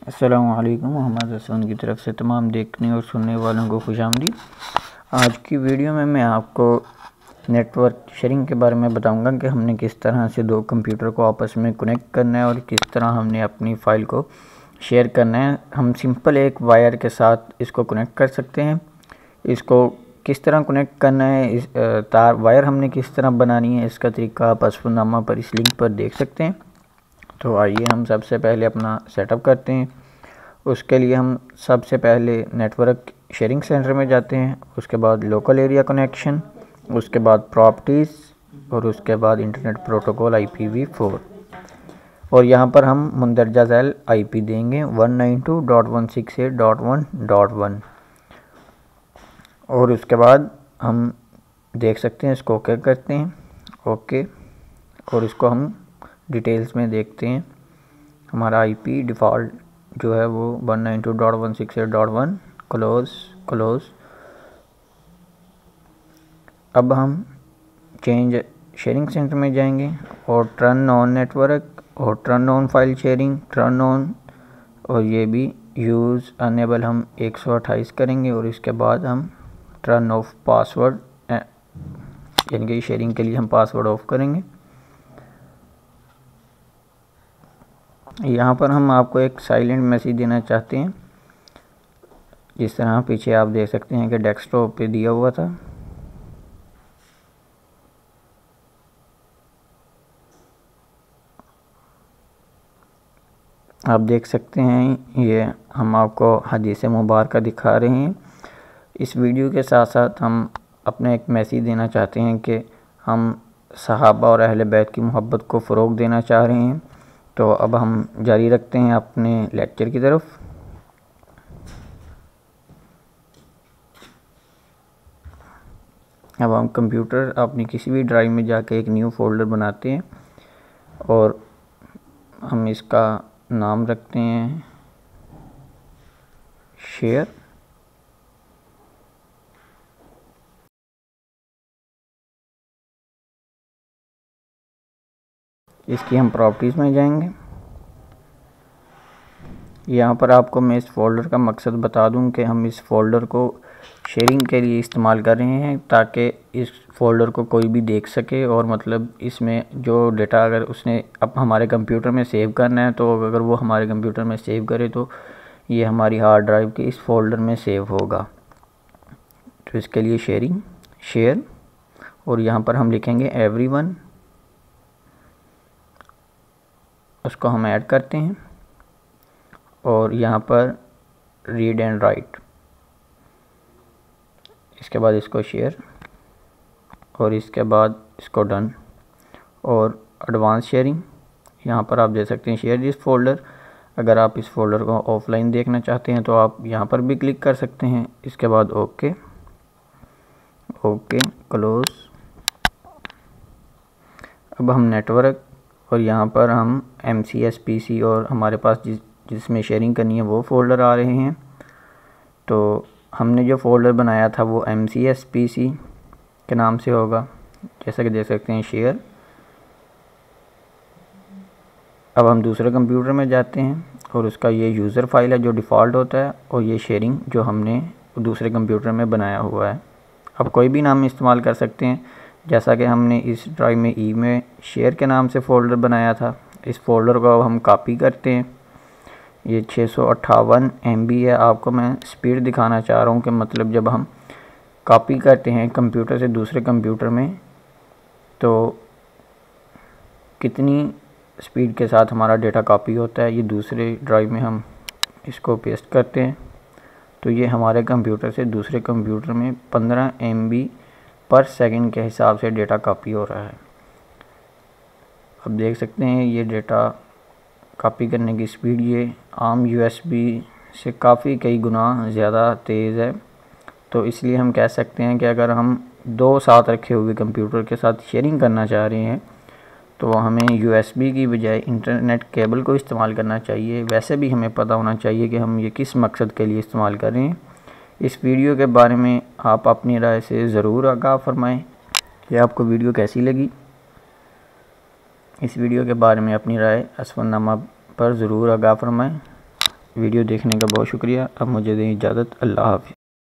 अस्सलामुअलैकुम। मोहम्मद हसन की तरफ से तमाम देखने और सुनने वालों को खुशामदीद। आज की वीडियो में मैं आपको नेटवर्क शेयरिंग के बारे में बताऊंगा कि हमने किस तरह से दो कंप्यूटर को आपस में कनेक्ट करना है और किस तरह हमने अपनी फ़ाइल को शेयर करना है। हम सिंपल एक वायर के साथ इसको कनेक्ट कर सकते हैं। इसको किस तरह कनेक्ट करना है, इस तार वायर हमने किस तरह बनानी है, इसका तरीका आप असफनामा पर इस लिंक पर देख सकते हैं। तो आइए हम सबसे पहले अपना सेटअप करते हैं। उसके लिए हम सबसे पहले नेटवर्क शेयरिंग सेंटर में जाते हैं, उसके बाद लोकल एरिया कनेक्शन, उसके बाद प्रॉपर्टीज़ और उसके बाद इंटरनेट प्रोटोकॉल IPv4 और यहाँ पर हम मुंदरजा झैल IP देंगे 192.168.1.1 और उसके बाद हम देख सकते हैं इसको ओके करते हैं। ओके, और इसको हम डिटेल्स में देखते हैं। हमारा IP डिफ़ॉल्ट जो है वो 192.168.1 क्लोज़। अब हम चेंज शेयरिंग सेंटर में जाएंगे और टर्न ऑन नेटवर्क और turn on file sharing, turn on और ये भी यूज़ अनेबल हम 128 करेंगे और इसके बाद हम टर्न ऑफ पासवर्ड, यानी कि शेयरिंग के लिए हम पासवर्ड ऑफ करेंगे। यहाँ पर हम आपको एक साइलेंट मैसेज देना चाहते हैं, जिस तरह पीछे आप देख सकते हैं कि डेस्कटॉप पे दिया हुआ था। आप देख सकते हैं ये हम आपको हदीस मुबारक दिखा रहे हैं। इस वीडियो के साथ साथ हम अपने एक मैसेज देना चाहते हैं कि हम सहाबा और अहले बैत की मोहब्बत को फ़रोग़ देना चाह रहे हैं। तो अब हम जारी रखते हैं अपने लेक्चर की तरफ। अब हम कंप्यूटर अपनी किसी भी ड्राइव में जाके एक न्यू फोल्डर बनाते हैं और हम इसका नाम रखते हैं शेयर। इसकी हम प्रॉपर्टीज़ में जाएंगे। यहाँ पर आपको मैं इस फ़ोल्डर का मकसद बता दूँ कि हम इस फ़ोल्डर को शेयरिंग के लिए इस्तेमाल कर रहे हैं ताकि इस फ़ोल्डर को कोई भी देख सके और मतलब इसमें जो डेटा अगर उसने अब हमारे कंप्यूटर में सेव करना है तो अगर वो हमारे कंप्यूटर में सेव करे तो ये हमारी हार्ड ड्राइव के इस फ़ोल्डर में सेव होगा। तो इसके लिए शेयरिंग शेयर और यहाँ पर हम लिखेंगे एवरीवन, उसको हम ऐड करते हैं और यहाँ पर रीड एंड राइट, इसके बाद इसको शेयर और इसके बाद इसको डन और एडवांस शेयरिंग। यहाँ पर आप देख सकते हैं शेयर दिस फोल्डर। अगर आप इस फोल्डर को ऑफलाइन देखना चाहते हैं तो आप यहाँ पर भी क्लिक कर सकते हैं। इसके बाद ओके क्लोज़। अब हम नेटवर्क और यहाँ पर हम MCS PC और हमारे पास जिसमें शेयरिंग करनी है वो फ़ोल्डर आ रहे हैं। तो हमने जो फ़ोल्डर बनाया था वो MCS PC के नाम से होगा, जैसा कि देख सकते हैं शेयर। अब हम दूसरे कंप्यूटर में जाते हैं और उसका ये यूज़र फाइल है जो डिफ़ॉल्ट होता है और ये शेयरिंग जो हमने दूसरे कंप्यूटर में बनाया हुआ है। अब कोई भी नाम इस्तेमाल कर सकते हैं, जैसा कि हमने इस ड्राइव में ई में शेयर के नाम से फ़ोल्डर बनाया था। इस फ़ोल्डर को अब हम कॉपी करते हैं। ये 658 MB है। आपको मैं स्पीड दिखाना चाह रहा हूँ कि मतलब जब हम कॉपी करते हैं कंप्यूटर से दूसरे कंप्यूटर में तो कितनी स्पीड के साथ हमारा डेटा कॉपी होता है। ये दूसरे ड्राइव में हम इसको पेस्ट करते हैं तो ये हमारे कंप्यूटर से दूसरे कंप्यूटर में 15 MB पर सेकंड के हिसाब से डेटा कॉपी हो रहा है। अब देख सकते हैं ये डेटा कॉपी करने की स्पीड ये आम USB से काफ़ी कई गुना ज़्यादा तेज़ है। तो इसलिए हम कह सकते हैं कि अगर हम दो साथ रखे हुए कंप्यूटर के साथ शेयरिंग करना चाह रहे हैं तो हमें USB की बजाय इंटरनेट केबल को इस्तेमाल करना चाहिए। वैसे भी हमें पता होना चाहिए कि हम ये किस मकसद के लिए इस्तेमाल कर रहे हैं। इस वीडियो के बारे में आप अपनी राय से ज़रूर आगाह फरमाएँ कि आपको वीडियो कैसी लगी। इस वीडियो के बारे में अपनी राय असफनामा पर ज़रूर आगाह फरमाएँ। वीडियो देखने का बहुत शुक्रिया। अब मुझे दें इजाज़त। अल्लाह हाफ़िज़।